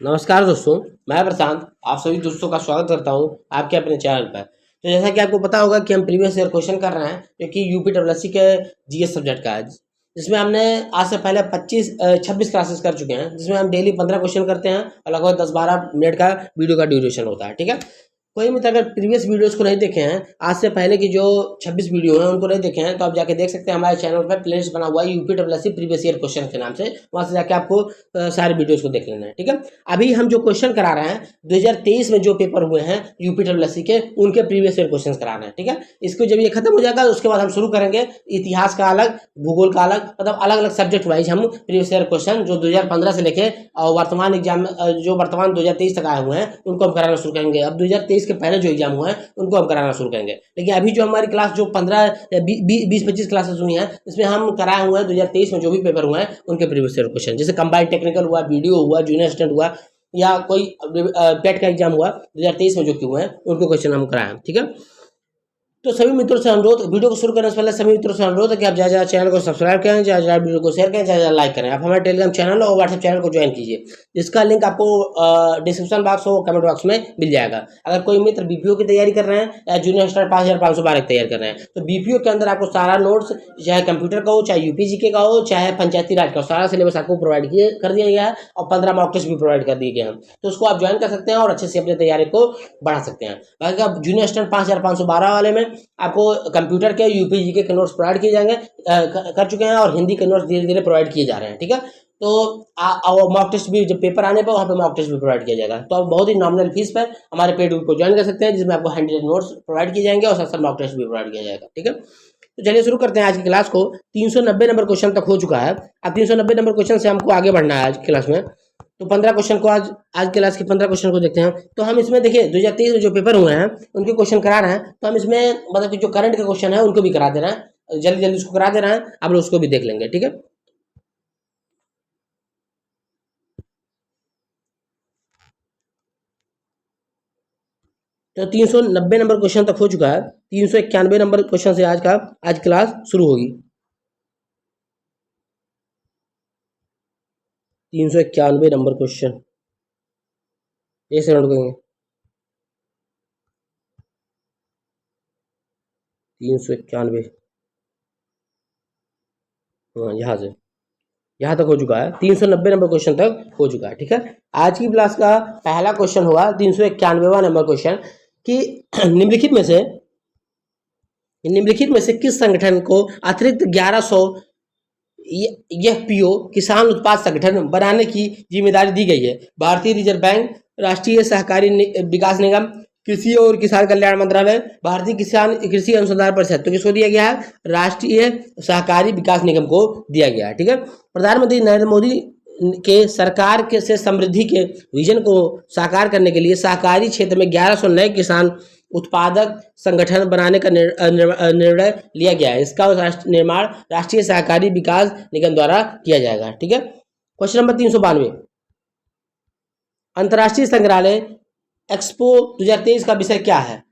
नमस्कार दोस्तों, मैं प्रशांत आप सभी दोस्तों का स्वागत करता हूं आपके अपने चैनल पर। तो जैसा कि आपको पता होगा कि हम प्रीवियस ईयर क्वेश्चन कर रहे हैं जो कि यूपी डब्ल्यूएससी के जीएस सब्जेक्ट का है, जिसमें हमने आज से पहले 26 क्लासेस कर चुके हैं, जिसमें हम डेली 15 क्वेश्चन करते हैं और लगभग 10-12 मिनट का वीडियो का ड्यूरेशन होता है। ठीक है, कोई मित्र अगर प्रीवियस वीडियोस को नहीं देखे हैं, आज से पहले की जो 26 वीडियो हैं उनको नहीं देखे हैं, तो आप जाके देख सकते हैं। हमारे चैनल पर प्लेलिस्ट बना हुआ है UP WSC previous year question के नाम से, वहां से जाके आपको सारे वीडियोस को देख लेना है। ठीक है, अभी हम जो क्वेश्चन करा रहे हैं 2023 में जो पेपर हुए हैं यूपी डब्ल्यूएससी के, उनके प्रीवियस ईयर क्वेश्चन करा रहे हैं। ठीक है, इसको जब ये खत्म हो जाएगा उसके बाद हम शुरू करेंगे इतिहास का अलग, भूगोल का अलग, मतलब अलग अलग सब्जेक्ट वाइज हम प्रीवियस ईयर क्वेश्चन जो 2015 से लेके और वर्तमान एग्जाम जो वर्तमान 2023 तक आए हुए हैं उनको हम कराना शुरू करेंगे। अब 2023 के पहले जो एग्जाम हुए हैं उनको हम कराना शुरू करेंगे, लेकिन अभी जो हमारी क्लास जो 15-20-25 क्लासेस हुई हैं, इसमें हम कराए हुए हैं 2023 में जो भी पेपर हुए हैं उनके प्रीवियस ईयर क्वेश्चन, जैसे कंबाइंड टेक्निकल हुआ, वीडियो हुआ, जूनियर असिस्टेंट हुआ, या कोई पेट का एग्जाम हुआ 2023 में जो कि हुए हैं उनको क्वेश्चन हम कराए हैं। ठीक है, तो सभी मित्रों से अनुरोध, वीडियो को शुरू करने से पहले सभी मित्रों से अनुरोध है कि आप ज़्यादा चैनल को सब्सक्राइब करें, ज़्यादा वीडियो को शेयर करें, ज़्यादा लाइक करें। आप हमारे टेलीग्राम चैनल और व्हाट्सएप चैनल को ज्वाइन कीजिए, जिसका लिंक आपको डिस्क्रिप्शन बॉक्स और कमेंट बॉक्स में मिल जाएगा। अगर कोई मित्र बीपीओ की तैयारी कर रहे हैं या जूनियर स्टार 5512 की तैयारी कर रहे हैं, तो बीपीओ के अंदर आपको सारा नोट्स, चाहे कंप्यूटर का हो, चाहे यूपीजीके का हो, चाहे पंचायती राज का हो, सारा सिलेबस आपको प्रोवाइड कर दिया गया है और 15 मॉक टेस्ट भी प्रोवाइड कर दिए गए हैं। तो उसको आप ज्वाइन कर सकते हैं और अच्छे से अपनी तैयारी को बढ़ा सकते हैं। बाकी आप जूनियर स्टार 5512 वाले में आपको कंप्यूटर के यूपीजीके के नोट्स प्रोवाइड किए जाएंगे, कर चुके हैं, और हिंदी के नोट्स धीरे धीरे प्रोवाइड किए जा रहे हैं। ठीक है, तो मॉक टेस्ट भी जब पेपर आने पर वहाँ पे मॉक टेस्ट भी प्रोवाइड किया जाएगा। तो आप बहुत ही नॉमिनल फीस पर हमारे पेड ग्रुप को ज्वाइन कर सकते हैं, जिसमें आपको हैंडरेड नोट्स प्रोवाइड किए जाएंगे और साथ साथ मॉक टेस्ट भी प्रोवाइड किया जाएगा। ठीक है, तो चलिए शुरू करते हैं आज की क्लास को। 390 नंबर क्वेश्चन तक हो चुका है। अब 390 नंबर क्वेश्चन से हमको आगे बढ़ना है आज की क्लास में। तो 15 क्वेश्चन को आज क्लास के 15 क्वेश्चन को देखते हैं। तो हम इसमें देखिए 2023 में जो पेपर हुए हैं उनके क्वेश्चन करा रहे हैं, तो हम इसमें मतलब कि जो करंट के क्वेश्चन है उनको भी करा दे रहे हैं, जल्दी जल्दी उसको करा दे रहे हैं, आप लोग उसको भी देख लेंगे। ठीक है, तो 390 नंबर क्वेश्चन तक हो चुका है। 391 नंबर क्वेश्चन से आज क्लास शुरू होगी। 391 नंबर क्वेश्चन, एक सेकंड रुकेंगे। 391, हाँ यहाँ तक हो चुका है। 390 नंबर क्वेश्चन तक हो चुका है। ठीक है, आज की क्लास का पहला क्वेश्चन होगा 391वां नंबर क्वेश्चन कि निम्नलिखित में से किस संगठन को अतिरिक्त 1100 यह पीओ किसान उत्पाद संगठन बनाने की जिम्मेदारी दी गई है? भारतीय रिजर्व बैंक, राष्ट्रीय सहकारी विकास निगम, कृषि और किसान कल्याण मंत्रालय, भारतीय किसान कृषि अनुसंधान परिषद। तो किसको दिया गया है? राष्ट्रीय सहकारी विकास निगम को दिया गया है। ठीक है, प्रधानमंत्री नरेंद्र मोदी के सरकार के से समृद्धि के विजन को साकार करने के लिए सहकारी क्षेत्र में 1100 नए किसान उत्पादक संगठन बनाने का निर्णय लिया गया है। इसका निर्माण राष्ट्रीय सहकारी विकास निगम द्वारा किया जाएगा। ठीक है, क्वेश्चन नंबर 392, अंतर्राष्ट्रीय संग्रहालय एक्सपो 2023 का विषय क्या है?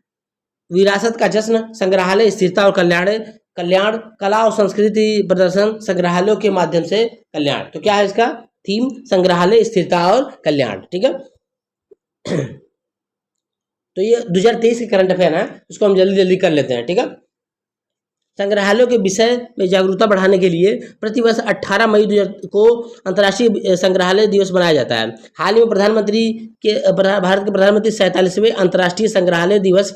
विरासत का जश्न, संग्रहालय स्थिरता और कल्याण, कला और संस्कृति प्रदर्शन, संग्रहालयों के माध्यम से कल्याण। तो क्या है इसका थीम? संग्रहालय स्थिरता और कल्याण। ठीक है, तो ये 2023 के करंट अफेयर है, इसको हम जल्दी जल्दी कर लेते हैं। ठीक है, संग्रहालयों के विषय में जागरूकता बढ़ाने के लिए प्रतिवर्ष 18 मई को अंतर्राष्ट्रीय संग्रहालय दिवस मनाया जाता है। हाल ही में भारत के प्रधानमंत्री 47वें अंतर्राष्ट्रीय संग्रहालय दिवस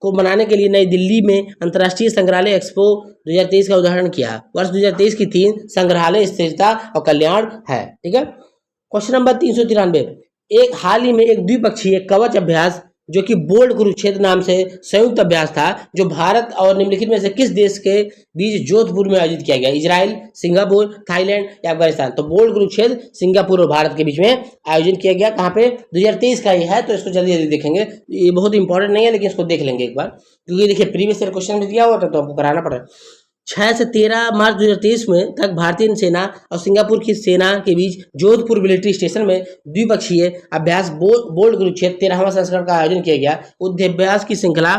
को मनाने के लिए नई दिल्ली में अंतर्राष्ट्रीय संग्रहालय एक्सपो 2023 का उदाहरण किया। वर्ष 2023 की थीम संग्रहालय स्थिरता और कल्याण है। ठीक है, क्वेश्चन नंबर 393, एक हाल ही में एक द्विपक्षीय कवच अभ्यास जो कि बोल्ड कुरुक्षेत्र नाम से संयुक्त अभ्यास था, जो भारत और निम्नलिखित में से किस देश के बीच जोधपुर में आयोजित किया गया? इजराइल, सिंगापुर, थाईलैंड या अफगानिस्तान? तो बोल्ड कुरुक्षेत्र सिंगापुर और भारत के बीच में आयोजन किया गया। कहाँ पे? 2023 का ये है, तो इसको जल्दी जल्दी देखेंगे। ये बहुत इंपॉर्टेंट नहीं है, लेकिन इसको देख लेंगे एक बार, क्योंकि देखिए प्रीवियस ईयर क्वेश्चन भी दिया हुआ था तो आपको कराना पड़ा। 6 से 13 मार्च 2023 में तक भारतीय सेना और सिंगापुर की सेना के बीच जोधपुर मिलिट्री स्टेशन में द्विपक्षीय अभ्यास बोल्ड कुरुक्षेत्र 13वां संस्करण का आयोजन किया गया। युद्धाभ्यास की श्रृंखला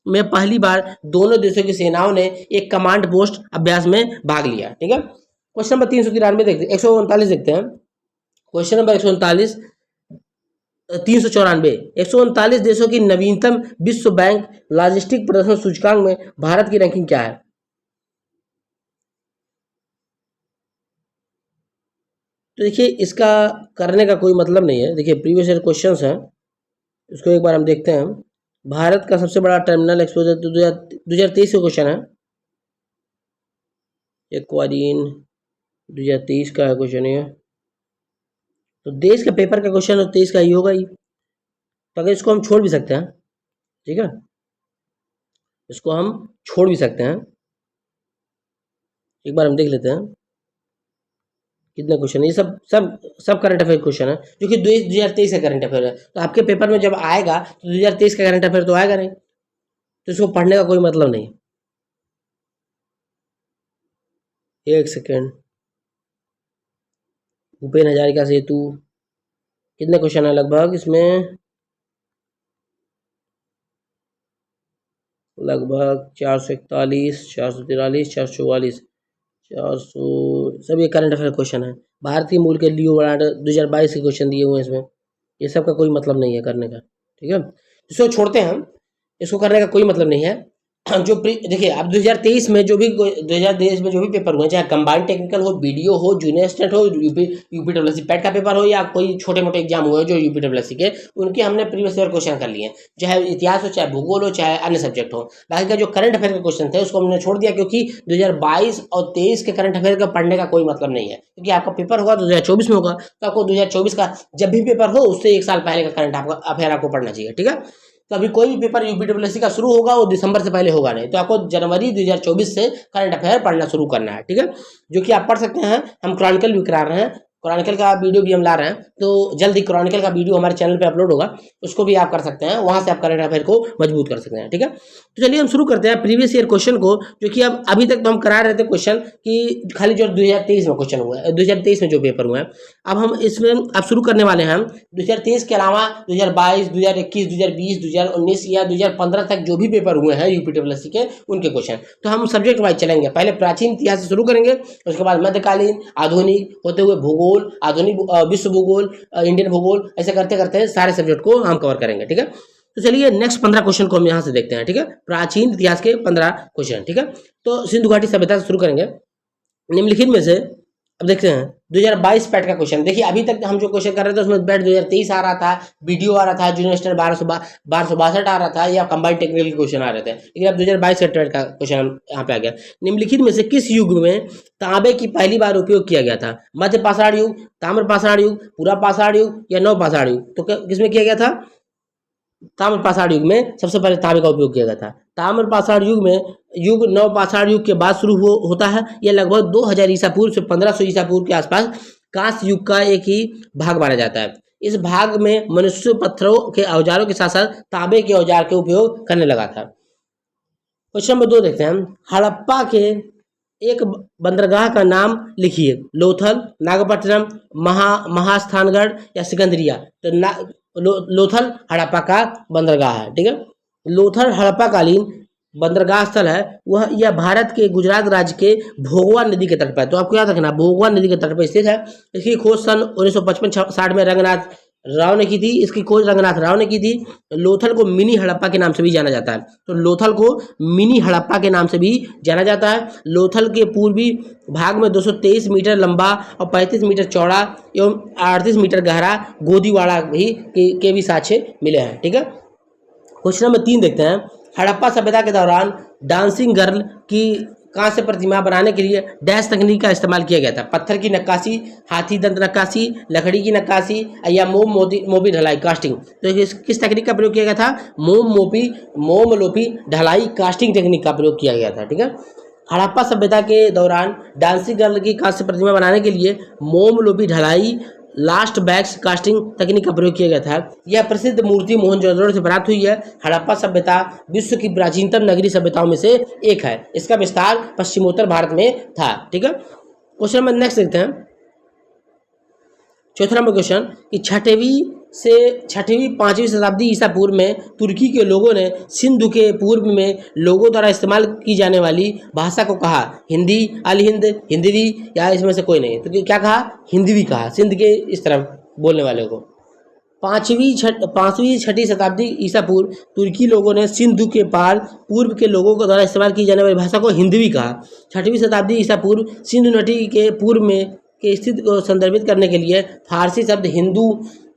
में पहली बार दोनों देशों की सेनाओं ने एक कमांड पोस्ट अभ्यास में भाग लिया। ठीक है, क्वेश्चन नंबर 393 देखते हैं, 139 देखते हैं। Question number 139, 394। 139 देशों की नवीनतम विश्व बैंक लॉजिस्टिक प्रदर्शन सूचकांक में भारत की रैंकिंग क्या है? तो देखिए इसका करने का कोई मतलब नहीं है। देखिए प्रीवियस ईयर क्वेश्चंस हैं, इसको एक बार हम देखते हैं। भारत का सबसे बड़ा टर्मिनल एक्सपोजर तो 2023 का क्वेश्चन है। एक्वारीन 2023 का क्वेश्चन है, तो देश के पेपर का क्वेश्चन 23 का ही होगा ही। तो अगर इसको हम छोड़ भी सकते हैं, ठीक है, इसको हम छोड़ भी सकते हैं। एक बार हम देख लेते हैं कितने क्वेश्चन है। ये सब सब सब करंट अफेयर क्वेश्चन है, जो कि 2023 का करंट अफेयर है। तो आपके पेपर में जब आएगा तो 2023 का करंट अफेयर तो आएगा नहीं, तो इसको पढ़ने का कोई मतलब नहीं। एक सेकेंड। भूपेन हजारिका सेतु, कितने क्वेश्चन है लगभग इसमें? लगभग 441, 443, 444, 400, सब ये करंट अफेयर क्वेश्चन है। भारतीय मूल के लियो बराड 2022 के क्वेश्चन दिए हुए हैं इसमें। ये सब का कोई मतलब नहीं है करने का, ठीक है। इसको छोड़ते हैं हम, इसको करने का कोई मतलब नहीं है। जो देखिए अब 2023 में जो भी 2023 में जो भी पेपर हुए, चाहे कंबाइंड टेक्निकल हो, बीडीओ हो, जूनियर स्टेट हो, यूपीडब्ल्यूएससी पैट का पेपर हो, या कोई छोटे मोटे एग्जाम हुए जो यूपीडब्ल्यूएससी के, उनके हमने प्रीवियस ईयर क्वेश्चन कर लिए हैं। चाहे इतिहास हो, चाहे भूगोल हो, चाहे अन्य सब्जेक्ट हो। बाकी का जो करंट अफेयर के क्वेश्चन थे उसको हमने छोड़ दिया, क्योंकि 2022 और 23 के करंट अफेयर का पढ़ने का कोई मतलब नहीं है। क्योंकि आपका पेपर होगा 2024 में होगा, तो आपको 2024 का जब भी पेपर हो उससे 1 साल पहले का करंट अफेयर आपको पढ़ना चाहिए, ठीक है। तो अभी कोई भी पेपर यूपीडब्ल्यूएससी का शुरू होगा वो दिसंबर से पहले होगा नहीं, तो आपको जनवरी 2024 से करंट अफेयर पढ़ना शुरू करना है, ठीक है। जो कि आप पढ़ सकते हैं। हम क्रॉनिकल भी करा रहे हैं, क्रॉनिकल का वीडियो भी हम ला रहे हैं, तो जल्द ही क्रॉनिकल का वीडियो हमारे चैनल पे अपलोड होगा, उसको भी आप कर सकते हैं। वहां से आप करंट अफेयर को मजबूत कर सकते हैं, ठीक है। तो चलिए हम शुरू करते हैं प्रीवियस ईयर क्वेश्चन को, जो कि अब अभी तक तो हम करा रहे थे क्वेश्चन कि खाली जो 2023 में क्वेश्चन हुआ है, 2023 में जो पेपर हुआ है, अब हम इसमें अब शुरू करने वाले हैं। हम 2023 के अलावा 2022, 2021, 2020, 2019 या 2015 तक जो भी पेपर हुए हैं यूपीडब्ल्यूएससी के, उनके क्वेश्चन तो हम सब्जेक्ट वाइज चलेंगे। पहले प्राचीन इतिहास से शुरू करेंगे, उसके बाद मध्यकालीन, आधुनिक होते हुए भूगोल, आधुनिक विश्व भूगोल, इंडियन भूगोल, ऐसे करते करते सारे सब्जेक्ट को हम कवर करेंगे, ठीक है। तो चलिए नेक्स्ट 15 क्वेश्चन को हम यहाँ से देखते हैं, ठीक है। प्राचीन इतिहास के 15 क्वेश्चन, ठीक है। तो सिंधु घाटी सभ्यता से शुरू करेंगे। निम्नलिखित में से अब देखते हैं 2022 पैट का क्वेश्चन। देखिए अभी तक हम जो क्वेश्चन कर रहे थे उसमें पैट 2023 आ रहा था, वीडियो आ रहा था, जूनियर स्टेट 1262 आ रहा था, या कंबाइंड टेक्निकल क्वेश्चन आ रहे थे। लेकिन अब 2022 पैट का क्वेश्चन यहाँ पे आ गया। निम्नलिखित में से किस युग में तांबे की पहली बार उपयोग किया गया था? मध्य पाषाण युग, ताम्र पाषाण युग, पूरा पाषाण युग, या नव पाषाण युग? तो किसमें किया गया था? ताम्र पाषाण युग में सबसे पहले तांबे का उपयोग किया गया था। ताम्र पाषाण युग में युग नव पाषाण युग के बाद शुरू होता है। यह लगभग 2000 ईसा पूर्व से 1500 ईसा पूर्व के आसपास कांस्य युग का एक ही भाग माना जाता है। इस भाग में मनुष्य पत्थरों के औजारों के साथ साथ तांबे के औजार के उपयोग करने लगा था। क्वेश्चन नंबर 2 देखते हैं। हड़प्पा के एक बंदरगाह का नाम लिखिए। लोथल, नागपट्टनम, महास्थानगढ़ या सिकंदरिया? तो लोथल हड़प्पा का बंदरगाह है, ठीक है। लोथल हड़प्पा कालीन बंदरगाह स्थल है। वह यह भारत के गुजरात राज्य के भोगवा नदी के तट पर, तो आपको याद रखना भोगवा नदी के तट पर स्थित है। इसकी खोज सन 1955-60 में रंगनाथ राव ने की थी। इसकी खोज रंगनाथ राव ने की थी। लोथल को मिनी हड़प्पा के नाम से भी जाना जाता है, तो लोथल को मिनी हड़प्पा के नाम से भी जाना जाता है। लोथल के पूर्वी भाग में 223 मीटर लंबा और 35 मीटर चौड़ा एवं 38 मीटर गहरा गोदीवाड़ा भी के भी साक्ष्य मिले हैं, ठीक है। क्वेश्चन नंबर 3 देखते हैं। हड़प्पा सभ्यता के दौरान डांसिंग गर्ल की कांस्य प्रतिमा बनाने के लिए डैश तकनीक का इस्तेमाल किया गया था? पत्थर की नक्काशी, हाथी दंत नक्काशी, लकड़ी की नक्काशी, या मोम ढलाई कास्टिंग? तो किस तकनीक का प्रयोग किया गया था? मोम लोपी ढलाई कास्टिंग टेक्निक का प्रयोग किया गया था, ठीक है। हड़प्पा सभ्यता के दौरान डांसिंग गर्ल की कांस्य प्रतिमा बनाने के लिए मोम लोपी ढलाई लास्ट बैक्स कास्टिंग तकनीक का प्रयोग किया गया था। यह प्रसिद्ध मूर्ति मोहनजोदड़ो से प्राप्त हुई है। हड़प्पा सभ्यता विश्व की प्राचीनतम नगरीय सभ्यताओं में से एक है। इसका विस्तार पश्चिमोत्तर भारत में था, ठीक है। क्वेश्चन नंबर नेक्स्ट देखते हैं। चौथा नंबर क्वेश्चन कि 6वीं 5वीं शताब्दी ईसा पूर्व में तुर्की के लोगों ने सिंधु के पूर्व में लोगों द्वारा इस्तेमाल की जाने वाली भाषा को कहा? हिंदी, अल हिंद, हिंदवी, या इसमें से कोई नहीं? तो क्या कहा? हिंदवी कहा, सिंध के इस तरफ बोलने वाले को। पाँचवीं छठी शताब्दी ईसा पूर्व तुर्की लोगों ने सिंधु के पार पूर्व के लोगों को द्वारा इस्तेमाल की जाने वाली भाषा को हिंदवी कहा। छठवीं शताब्दी ईसा पूर्व सिंधु नदी के पूर्व में के स्थिति को संदर्भित करने के लिए फारसी शब्द हिंदू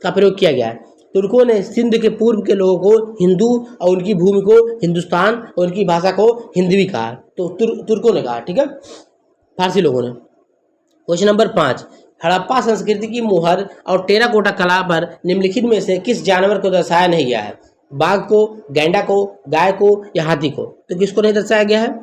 का प्रयोग किया गया है। तुर्कों ने सिंध के पूर्व के लोगों को हिंदू और उनकी भूमि को हिंदुस्तान और उनकी भाषा को हिंदवी कहा। तो तुर्कों ने कहा, ठीक है, फारसी लोगों ने। क्वेश्चन नंबर 5, हड़प्पा संस्कृति की मुहर और टेराकोटा कला पर निम्नलिखित में से किस जानवर को दर्शाया नहीं गया है? बाघ को, गैंडा को, गाय को या हाथी को? तो किसको नहीं दर्शाया गया है?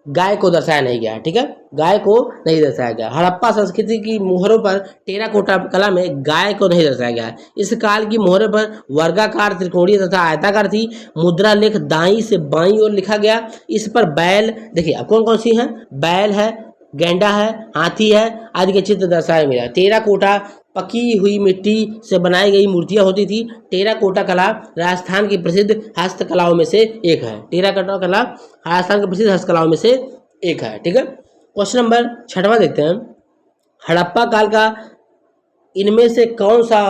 गाय को दर्शाया नहीं गया है, ठीक है, गाय को नहीं दर्शाया गया। हड़प्पा संस्कृति की मुहरों पर टेराकोटा कला में गाय को नहीं दर्शाया गया है। इस काल की मुहरों पर वर्गाकार, त्रिकोणीय तथा आयताकार थी। मुद्रा लेख दाईं से बाईं ओर लिखा गया। इस पर बैल, देखिए अब कौन कौन सी है? बैल है, गैंडा है, हाथी है आदि के चित्र दर्शाए मिला। टेराकोटा पकी हुई मिट्टी से बनाई गई मूर्तियां होती थी। टेराकोटा कला राजस्थान की प्रसिद्ध हस्तकलाओं में से एक है। टेराकोटा कला राजस्थान की प्रसिद्ध हस्तकलाओं में से एक है, ठीक है। क्वेश्चन नंबर 6वां देखते हैं। हड़प्पा काल का इनमें से कौन सा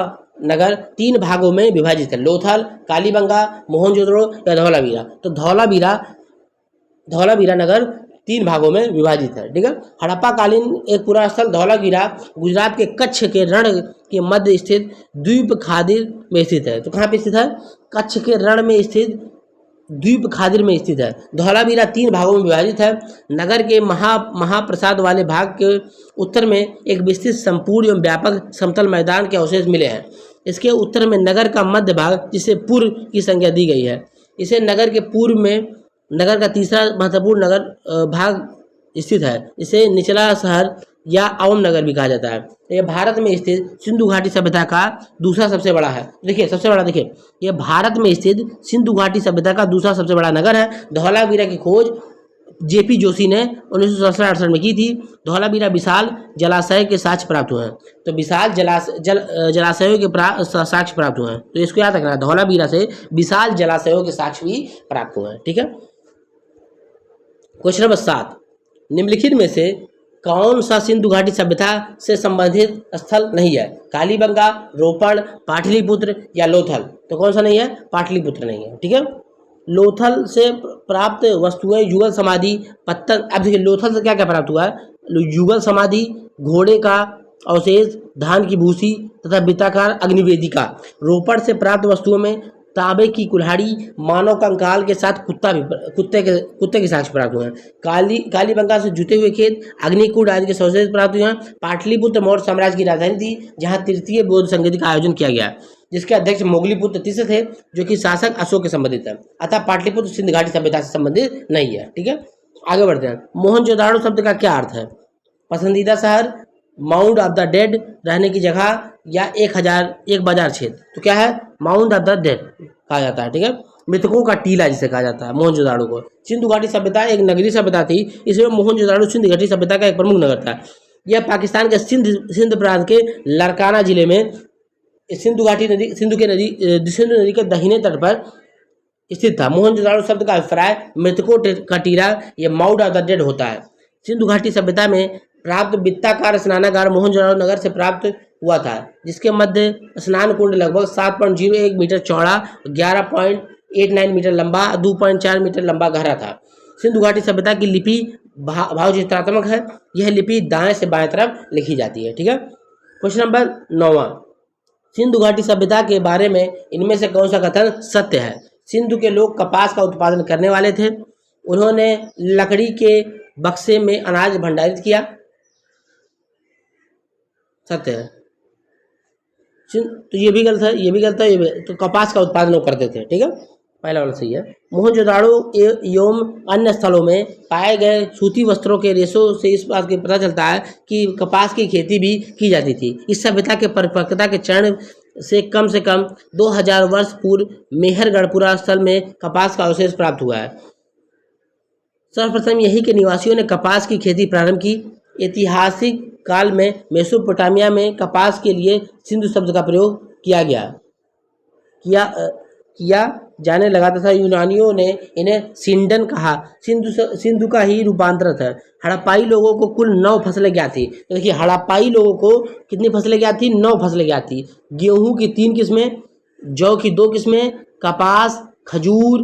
नगर 3 भागों में विभाजित है? लोथल, कालीबंगा, मोहनजोदड़ो या धौलावीरा? तो धौलावीरा नगर 3 भागों में विभाजित है, ठीक है। हड़प्पा कालीन एक पुराना स्थल धौलावीरा गुजरात के कच्छ के रण के मध्य स्थित द्वीप खादिर में स्थित है। तो कहाँ पे स्थित है? कच्छ के रण में स्थित द्वीप खादिर में स्थित है। धौलावीरा 3 भागों में विभाजित है। नगर के महाप्रसाद वाले भाग के उत्तर में एक विस्तृत संपूर्ण एवं व्यापक समतल मैदान के अवशेष मिले हैं। इसके उत्तर में नगर का मध्य भाग, जिसे पूर्व की संज्ञा दी गई है, इसे नगर के पूर्व में नगर का तीसरा महत्वपूर्ण नगर भाग स्थित है। इसे निचला शहर या अवम नगर भी कहा जाता है। यह भारत में स्थित सिंधु घाटी सभ्यता का दूसरा सबसे बड़ा है। देखिए सबसे बड़ा, देखिए यह भारत में स्थित सिंधु घाटी सभ्यता का दूसरा सबसे बड़ा नगर है। धौलावीरा की खोज जेपी जोशी ने 1967 में की थी। धौलावीरा विशाल जलाशय के साक्ष्य प्राप्त हुए हैं। तो विशाल जलाशयों के साक्ष्य प्राप्त हुए हैं। तो इसको याद रखना, धौलावीरा से विशाल जलाशयों के साक्ष्य भी प्राप्त हुए हैं, ठीक है। क्वेश्चन नंबर 7, निम्नलिखित में से कौन सा सिंधु घाटी सभ्यता से संबंधित स्थल नहीं है? कालीबंगा, रोपड़, पाटलिपुत्र या लोथल? तो कौन सा नहीं है? पाटलिपुत्र नहीं है, ठीक है। लोथल से प्राप्त वस्तुएं युगल समाधि, पत्थर। अब देखिए लोथल से क्या क्या प्राप्त हुआ है? युगल समाधि, घोड़े का अवशेष, धान की भूसी तथा वृत्ताकार अग्निवेदिका। रोपड़ से प्राप्त वस्तुओं में तांबे की कुल्हाड़ी, मानव कंकाल के साथ कुत्ते के साक्ष्य प्राप्त हुए हैं। कालीबंगा से जुते हुए खेत, अग्निकुंड आदि के अवशेष प्राप्त हुए हैं। पाटलिपुत्र मौर्य साम्राज्य की राजधानी थी, जहां तृतीय बौद्ध संगति का आयोजन किया गया, जिसके अध्यक्ष मोगलीपुत्र तीसरे थे, जो कि शासक अशोक के संबंधित है। अतः पाटलिपुत्र सिंधु घाटी सभ्यता से संबंधित नहीं है, ठीक है। आगे बढ़ते हैं। मोहनजोदाड़ो शब्द का क्या अर्थ है? पसंदीदा शहर, माउंट ऑफ द डेड, रहने की जगह, या एक बाजार क्षेत्र? तो क्या है? माउंट ऑफ द डेड कहा जाता है, ठीक है। मृतकों का टीला जिसे कहा जाता है मोहनजोदाड़ो को। सिंधु घाटी सभ्यता एक नगरीय सभ्यता थी, इसमें मोहनजोदाड़ो सिंधु घाटी सभ्यता का एक प्रमुख नगर था। यह पाकिस्तान के सिंध प्रांत के लड़काना जिले में सिंधु नदी के दाहिने तट पर स्थित था। मोहनजोदाड़ो शब्द का अभिप्राय मृतकों का टीला या माउंट ऑफ द डेड होता है। सिंधु घाटी सभ्यता में प्राप्त वृत्ताकार स्नानागार मोहनजोदाड़ो नगर से प्राप्त हुआ था, जिसके मध्य स्नान कुंड लगभग 7.01 मीटर चौड़ा, 11.89 मीटर लंबा, 2.4 मीटर लंबा गहरा था। सिंधु घाटी सभ्यता की लिपि भावचित्रात्मक है। यह लिपि दाएं से बाएं तरफ लिखी जाती है, ठीक है। क्वेश्चन नंबर 9, सिंधु घाटी सभ्यता के बारे में इनमें से कौन सा कथन सत्य है? सिंधु के लोग कपास का उत्पादन करने वाले थे। उन्होंने लकड़ी के बक्से में अनाज भंडारित किया, सत्य है। तो ये भी गलत है, ये भी गलत है, तो कपास का उत्पादन वो करते थे, ठीक है, पहला वाला सही है। मोहनजोदाड़ो एवं अन्य स्थलों में पाए गए सूती वस्त्रों के रेशों से इस बात की पता चलता है कि कपास की खेती भी की जाती थी। इस सभ्यता के परिपक्वता के चरण से कम 2000 वर्ष पूर्व मेहरगढ़पुरा स्थल में कपास का अवशेष प्राप्त हुआ है। सर्वप्रथम यहीं के निवासियों ने कपास की खेती प्रारंभ की। ऐतिहासिक काल में मेसोपोटामिया में कपास के लिए सिंधु शब्द का प्रयोग किया जाने लगा तथा यूनानियों ने इन्हें सिंडन कहा। सिंधु का ही रूपांतरित है। हड़प्पाई लोगों को कुल 9 फसलें ज्ञात थी। तो देखिए हड़प्पाई लोगों को कितनी फसलें ज्ञात थी? 9 फसलें ज्ञात थी। गेहूं की 3 किस्में, जौ की 2 किस्में, कपास, खजूर,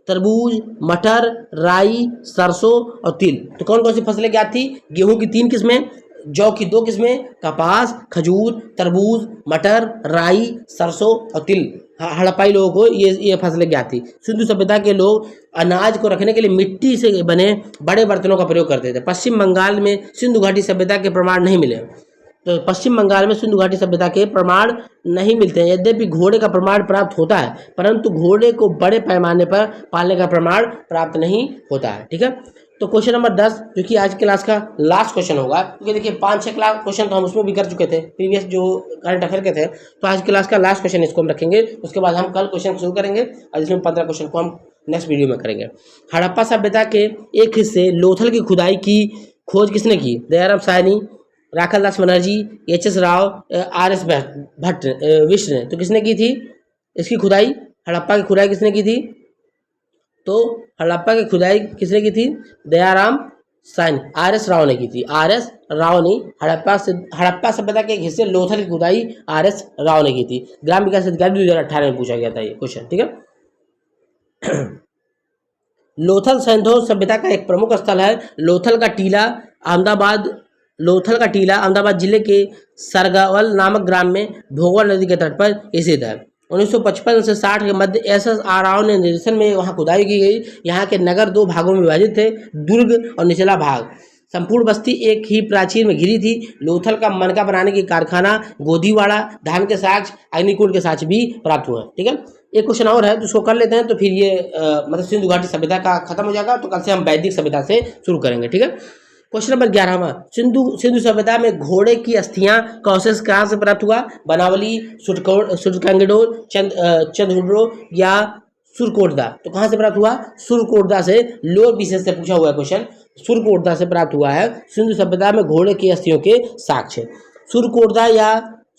तरबूज, मटर, राई, सरसों और तिल। तो कौन कौन सी फसलें ज्ञात थी? गेहूं की 3 किस्में, जौ की 2 किस्में, कपास, खजूर, तरबूज, मटर, राई, सरसों और तिल। हड़प्पाई लोगों को ये फसलें ज्ञात थी। सिंधु सभ्यता के लोग अनाज को रखने के लिए मिट्टी से बने बड़े बर्तनों का प्रयोग करते थे। पश्चिम बंगाल में सिंधु घाटी सभ्यता के प्रमाण नहीं मिले। तो पश्चिम बंगाल में सिंधु घाटी सभ्यता के प्रमाण नहीं मिलते हैं। यद्यपि घोड़े का प्रमाण प्राप्त होता है, परंतु घोड़े को बड़े पैमाने पर पालने का प्रमाण प्राप्त नहीं होता है। ठीक है, तो क्वेश्चन नंबर 10 जो कि आज क्लास का लास्ट क्वेश्चन होगा, क्योंकि देखिए 5-6 क्लास क्वेश्चन तो हम उसमें भी कर चुके थे, प्रीवियस जो करंट अफेयर के थे। तो आज क्लास का लास्ट क्वेश्चन इसको हम रखेंगे, उसके बाद हम कल क्वेश्चन शुरू करेंगे और इसमें 15 क्वेश्चन को हम नेक्स्ट वीडियो में करेंगे। हड़प्पा सभ्यता के एक हिस्से लोथल की खुदाई की खोज किसने की? दयाराम साहनी, राखाल दास बनर्जी, एच.एस. राव, आर.एस. भट्ट विश्व ने। तो किसने की थी इसकी खुदाई? हड़प्पा की खुदाई किसने की थी? तो हड़प्पा की खुदाई किसने की थी? दयाराम साहनी, आर.एस. राव ने की थी। आर.एस. राव ने हड़प्पा सभ्यता के एक हिस्से लोथल की खुदाई आर.एस. राव ने की थी। ग्राम विकास अधिकारी 2018 में पूछा गया था ये क्वेश्चन। ठीक है। लोथल सैंधव सभ्यता का एक प्रमुख स्थल है। लोथल का टीला अहमदाबाद जिले के सरगावल नामक ग्राम में भोगवा नदी के तट पर स्थित है। 1955 से 60 के मध्य एस.एस. राव ने निर्देशन में वहां खुदाई की गई। यहाँ के नगर 2 भागों में विभाजित थे, दुर्ग और निचला भाग। संपूर्ण बस्ती एक ही प्राचीर में घिरी थी। लोथल का मनका बनाने की कारखाना, गोदीवाड़ा, धान के साक्ष्य, अग्निकुंड के साक्ष्य भी प्राप्त हुए। ठीक है, एक क्वेश्चन और है तो उसको कर लेते हैं, तो फिर ये मतलब सिंधु घाटी सभ्यता का खत्म हो जाएगा। तो कल से हम वैदिक सभ्यता से शुरू करेंगे। ठीक है, क्वेश्चन नंबर 11वां, सिंधु सभ्यता में घोड़े की अस्थियां का अवशेष कहाँ से प्राप्त हुआ? बनावली, सुरकंगडोर, चंदहुड्रो या सुरकोटदा। तो कहाँ से प्राप्त हुआ? सुरकोटदा से। लोअर विशेष से पूछा हुआ है क्वेश्चन, सुरकोटदा से प्राप्त हुआ है सिंधु सभ्यता में घोड़े की अस्थियों के साक्ष्य।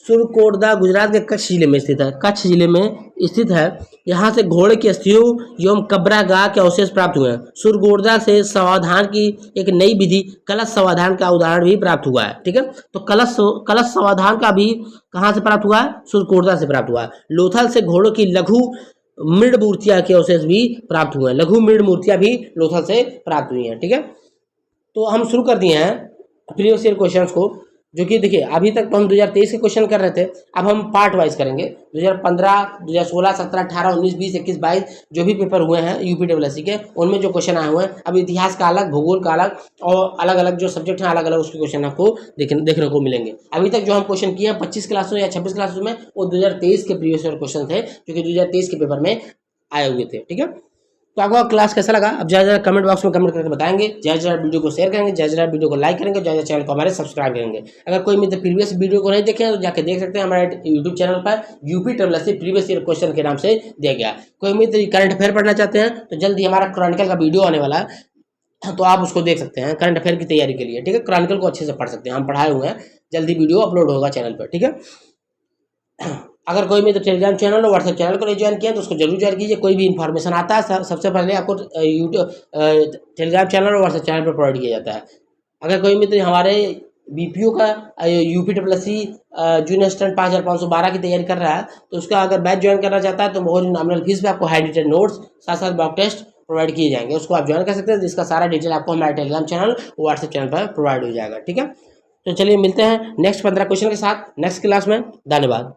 सुरकोटदा गुजरात के कच्छ जिले में स्थित है। कच्छ जिले में स्थित है। यहाँ से घोड़े की अस्थियों एवं कब्रा गाह के अवशेष प्राप्त हुए हैं। सुरकोटदा से समाधान की एक नई विधि कलश समाधान का उदाहरण भी प्राप्त हुआ है। ठीक है, तो कलश समाधान का भी कहाँ से प्राप्त हुआ है? सुरकोटदा से प्राप्त हुआ है। लोथल से घोड़ों की लघु मृण मूर्तियां के अवशेष भी प्राप्त हुए हैं। लघु मृण मूर्तियां भी लोथल से प्राप्त हुई हैं। ठीक है, तो हम शुरू कर दिए हैं प्रीवियस ईयर क्वेश्चंस को, जो कि देखिए अभी तक तो हम 2023 के क्वेश्चन कर रहे थे। अब हम पार्ट वाइज करेंगे। 2015, 2016, 17, 18, 19, 20, 21, 22 जो भी पेपर हुए हैं यूपीडब्ल्यूएससी के, उनमें जो क्वेश्चन आए हुए हैं, अब इतिहास का अलग, भूगोल का अलग और अलग अलग जो सब्जेक्ट हैं अलग अलग उसके क्वेश्चन आपको देखने को मिलेंगे। अभी तक जो हम क्वेश्चन किए हैं 25 क्लासों या 26 क्लासों में, वो 2023 के प्रीवियस ईयर क्वेश्चन थे जो कि 2023 के पेपर में आए हुए थे। ठीक है, तो आपको क्लास कैसा लगा? अब जरा कमेंट बॉक्स में कमेंट करके बताएंगे। जरा वीडियो को शेयर करेंगे, जरा वीडियो को लाइक करेंगे, जरा चैनल को हमारे सब्सक्राइब करेंगे। अगर कोई मित्र प्रीवियस वीडियो को नहीं देखे तो जाके देख सकते हैं हमारे यूट्यूब चैनल पर। यूपीडब्ल्यूएससी प्रीवियस ईयर क्वेश्चन के नाम से दिया गया। कोई मित्र करंट अफेयर पढ़ना चाहते हैं तो जल्दी हमारा क्रॉनिकल का वीडियो आने वाला है, तो आप उसको देख सकते हैं करंट अफेयर की तैयारी के लिए। ठीक है, क्रॉनिकल को अच्छे से पढ़ सकते हैं, हम पढ़ाए हुए हैं। जल्दी वीडियो अपलोड होगा चैनल पर। ठीक है, अगर कोई मेरे टेलीग्राम चैनल और व्हाट्सएप चैनल को नहीं ज्वाइन किया तो उसको जरूर ज्वाइन कीजिए। कोई भी इन्फॉर्मेशन आता है सबसे पहले आपको यूट्यूब टेलीग्राम चैनल और व्हाट्सएप चैनल पर प्रोवाइड किया जाता है। अगर कोई मित्र हमारे बीपीओ का यूपीडब्ल्यूएससी जूनियर स्टूडेंट 5512 की तैयारी कर रहा है तो उसका अगर बैच ज्वाइन करना चाहता है तो बहुत नॉमिनल फीस पे आपको हाइलाइटेड नोट्स साथ साथ मॉक टेस्ट प्रोवाइड किए जाएंगे, उसको आप ज्वाइन कर सकते हैं, जिसका सारा डिटेल आपको हमारे टेलीग्राम चैनल और व्हाट्सएप चैनल पर प्रोवाइड हो जाएगा। ठीक है, तो चलिए मिलते हैं नेक्स्ट 15 क्वेश्चन के साथ नेक्स्ट क्लास में। धन्यवाद।